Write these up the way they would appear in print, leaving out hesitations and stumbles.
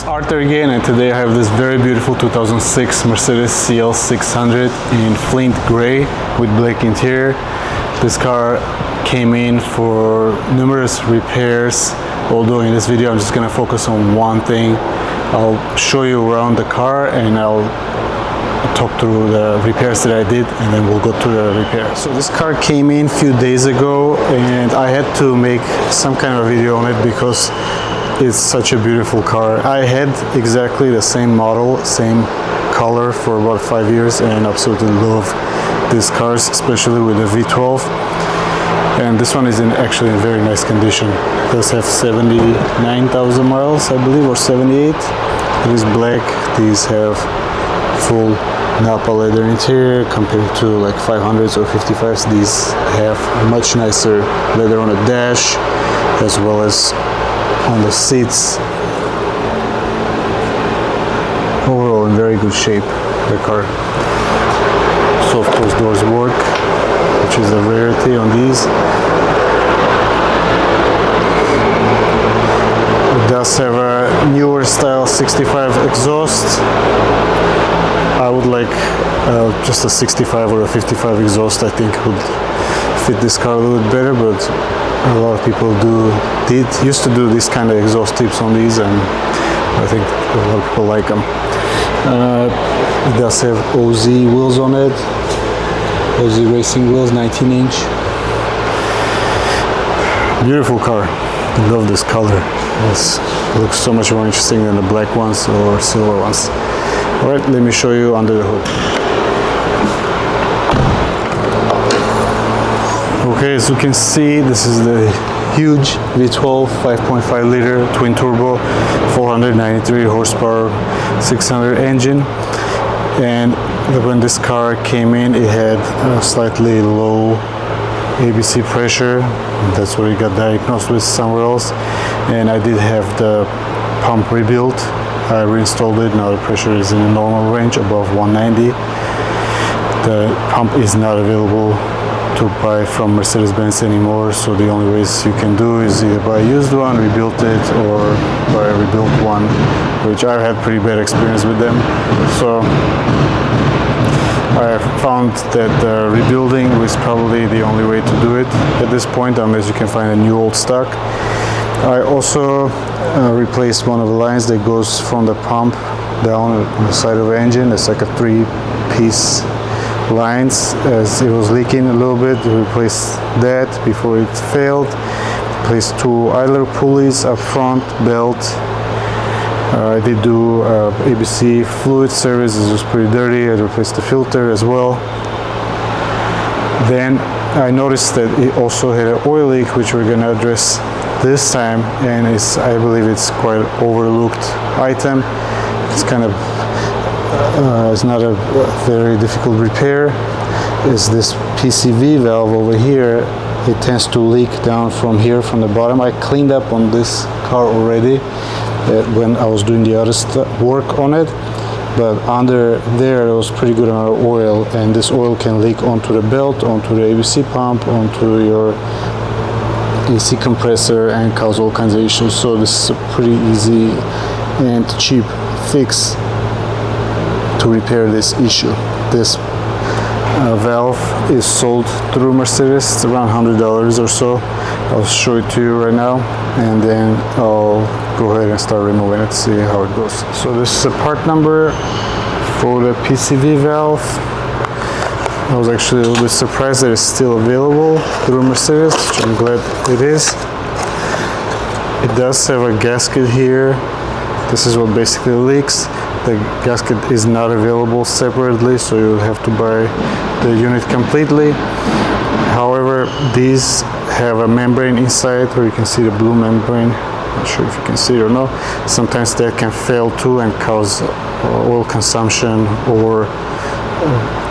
It's Arthur again, and today I have this very beautiful 2006 Mercedes CL600 in flint gray with black interior. This car came in for numerous repairs, although in this video I'm just going to focus on one thing. I'll show you around the car and I'll talk through the repairs that I did, and then we'll go to the repair. So this car came in a few days ago and I had to make some kind of video on it because it's such a beautiful car. I had exactly the same model, same color for about 5 years, and absolutely love these cars, especially with the V12. And this one is actually in very nice condition. It does have 79,000 miles, I believe, or 78. It is black. These have full Napa leather interior compared to like 500s or 55s. These have much nicer leather on the dash as well as on the seats. Overall in very good shape, the car. So of course doors work, which is a rarity on these. It does have a newer style 65 exhaust. I would like just a 65 or a 55 exhaust. I think would fit this car a little bit better, but a lot of people used to do this kind of exhaust tips on these, and I think a lot of people like them. It does have OZ wheels on it, OZ racing wheels, 19-inch. Beautiful car. I love this color. It looks so much more interesting than the black ones or silver ones. Alright, let me show you under the hood. Okay, as you can see, this is the huge V12 5.5 liter twin turbo, 493 horsepower, 600 engine. And when this car came in, it had a slightly low ABC pressure. That's what it got diagnosed with somewhere else. And I did have the pump rebuilt. I reinstalled it. Now the pressure is in a normal range above 190. The pump is not available to buy from Mercedes-Benz anymore, so the only ways you can do is either buy a used one, rebuild it, or buy a rebuilt one, which I've had pretty bad experience with them. So I found that rebuilding was probably the only way to do it at this point, unless you can find a new old stock. I also replaced one of the lines that goes from the pump down on the side of the engine. It's like a 3-piece lines, as it was leaking a little bit. Replaced that before it failed. Replaced 2 idler pulleys up front, belt. I did do ABC fluid service. It was pretty dirty. I replaced the filter as well. Then I noticed that it also had an oil leak, which we're going to address this time, and I believe it's quite an overlooked item. It's kind of it's not a very difficult repair. Is this PCV valve over here. It tends to leak down from here, from the bottom. I cleaned up on this car already when I was doing the other work on it, but under there was pretty good amount of oil, and this oil can leak onto the belt, onto the ABC pump, onto your AC compressor, and cause all kinds of issues. So this is a pretty easy and cheap fix to repair this issue. This valve is sold through Mercedes. It's around $100 or so. I'll show it to you right now, and then I'll go ahead and start removing it, see how it goes. So this is a part number for the PCV valve. I was actually a little bit surprised that it's still available through Mercedes, which I'm glad it is. It does have a gasket here. This is what basically leaks. The gasket is not available separately, so you'll have to buy the unit completely. However, these have a membrane inside where you can see the blue membrane. Not sure if you can see it or not. Sometimes that can fail too and cause oil consumption or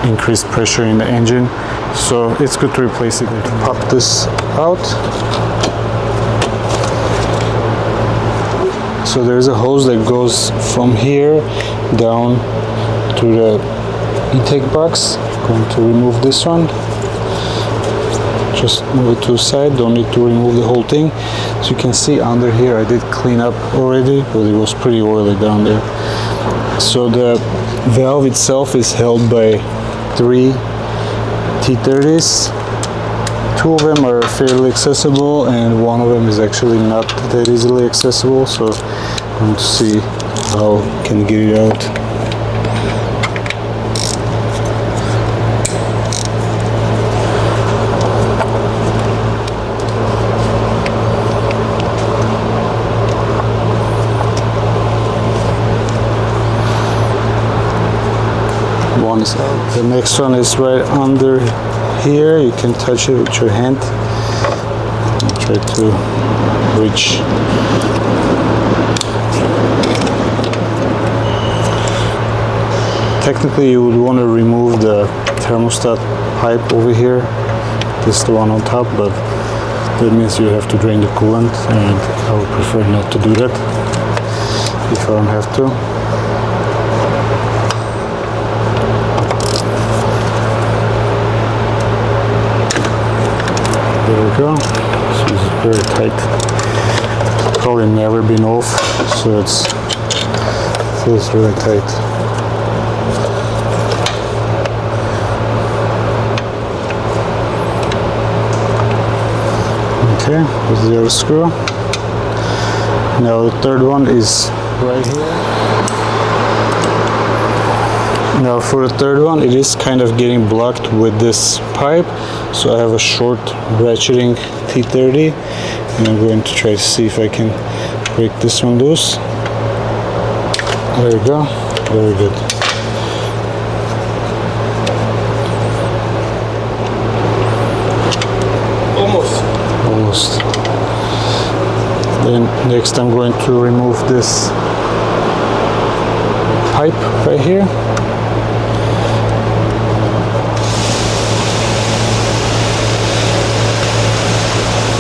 increased pressure in the engine. So it's good to replace it. Pop this out. So there's a hose that goes from here down to the intake box. I'm going to remove this one. just move it to the side, don't need to remove the whole thing. So you can see under here I did clean up already, but it was pretty oily down there. So the valve itself is held by 3 T30s. 2 of them are fairly accessible and 1 of them is actually not that easily accessible, so I'm going to see how I can get it out. One is out. The next one is right under here. You can touch it with your hand. Try to reach. Technically you would want to remove the thermostat pipe over here. This is the one on top, but that means you have to drain the coolant, and I would prefer not to do that if I don't have to. There we go. So it's very tight. Probably never been off, so it feels really tight. Okay, here's the other screw. Now the third one is right here. Now for the third one, it is kind of getting blocked with this pipe, so I have a short ratcheting T30, and I'm going to try to see if I can break this one loose. There we go, very good. Almost. Then next I'm going to remove this pipe right here.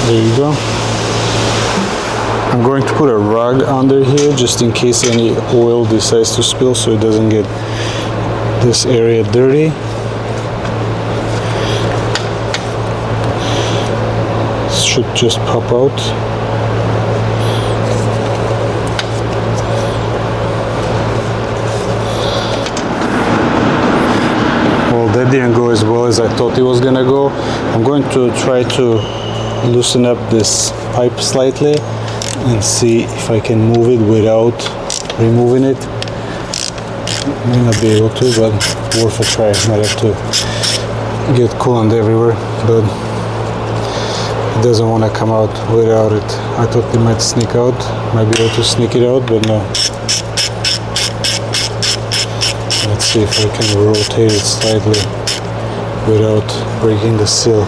There you go. I'm going to put a rug under here just in case any oil decides to spill, so it doesn't get this area dirty. This should just pop out. Well, that didn't go as well as I thought it was gonna go. I'm going to try to loosen up this pipe slightly and see if I can move it without removing it. May not be able to, but worth a try. Might have to get coolant everywhere, but it doesn't want to come out without it. I thought it might sneak out, might be able to sneak it out, but no. Let's see if I can rotate it slightly without breaking the seal.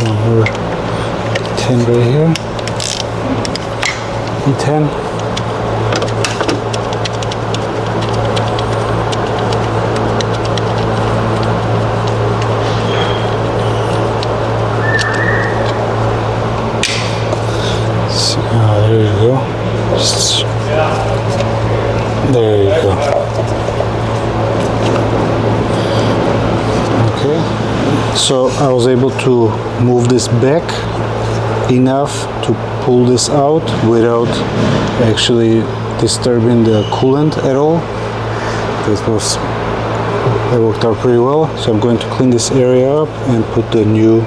Number 10 right here. E10. There you go. There you go. Okay. So I was able to move this back enough to pull this out without actually disturbing the coolant at all. That worked out pretty well. So I'm going to clean this area up and put the new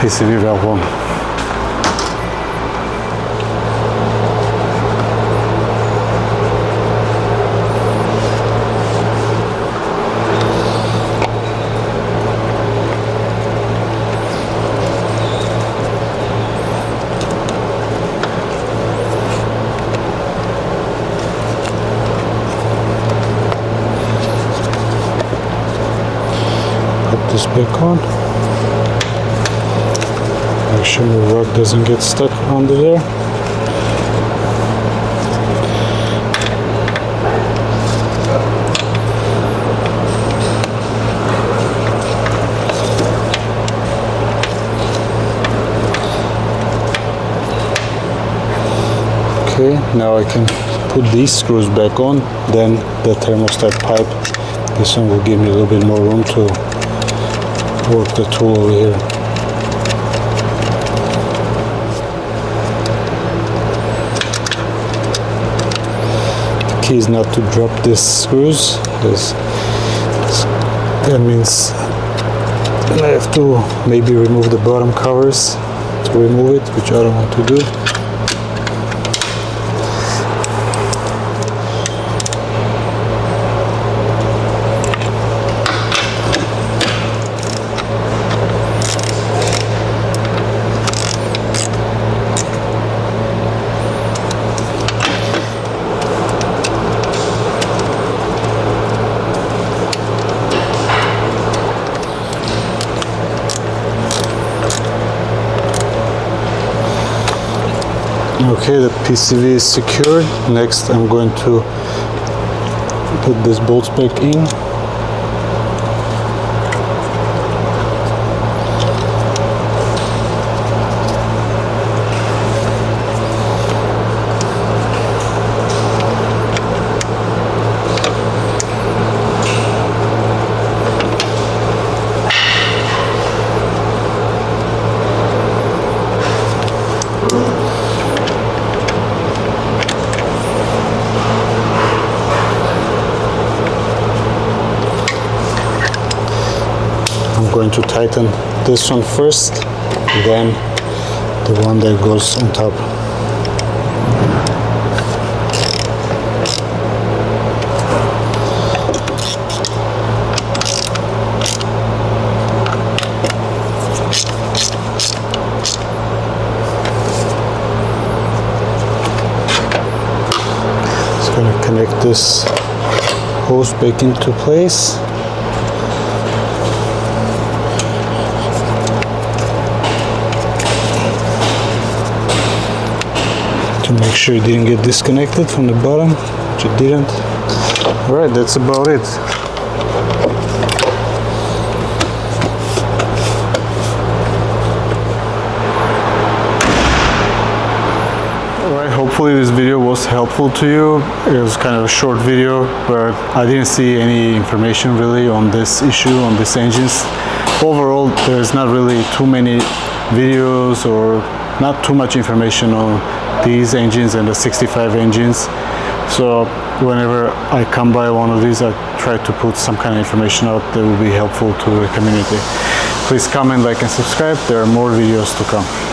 PCV valve on. This back on. Make sure the rug doesn't get stuck under there. Okay, now I can put these screws back on, then the thermostat pipe, this one will give me a little bit more room to work the tool over here. The key is not to drop these screws, because that means I have to maybe remove the bottom covers to remove it, which I don't want to do. Okay, the PCV is secured. Next, I'm going to put these bolts back in. I'm going to tighten this one first, then the one that goes on top. Just going to connect this hose back into place. Make sure it didn't get disconnected from the bottom, which it didn't. Alright, that's about it. Alright, hopefully this video was helpful to you. It was kind of a short video, but I didn't see any information really on this issue, on these engines. Overall, there's not really too many videos or not too much information on these engines and the 65 engines. So whenever I come by one of these, I try to put some kind of information out that will be helpful to the community. Please comment, like and subscribe. There are more videos to come.